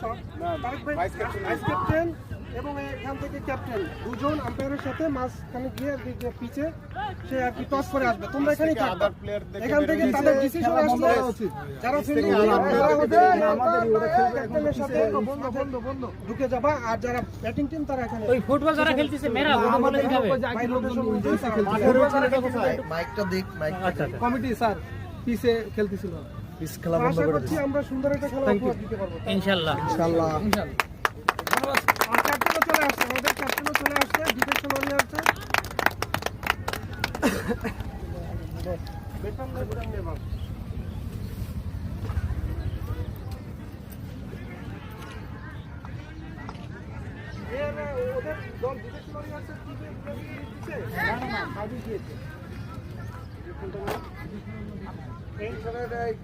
সব তারেক ভাই vice captain এবং এখান থেকে ক্যাপ্টেন দুজন আম্পায়ারের সাথে মাঝখানে গিয়ে পিচে সে আর কি টস করে আসবে। তোমরা এখানেই থাকবে, এখান থেকে তাদের ডিসিশন আসবে যারা ফিল্ডিং ক্যাপ্টেনের সাথে ঢুকে যাবা, আর যারা ব্যাটিং টিম তারা এখানে ওই ফুটবল যারা খেলতেছে মেরা বলে দিবে মাইকটা দেখ মাইক। আচ্ছা কমিটি স্যার পিছে খেলতেছিল, পিস খেলা বন্ধ আশা করে করছি আমরা সুন্দর একটা খেলা উপহার দিতে পারবো। ইনশাআল্লাহ ইনশাআল্লাহ। আর ক্যাপ্টেনও চলে আসছে, আমাদের ক্যাপ্টেনও চলে আসছে, ডিফেন্সে লড়ে আসছে। বেতন নেই ওদের দল ডিফেন্সে লড়ে আসছে, দিচ্ছে না সার্ভিস দিয়েছে। এই ছেলেটা এই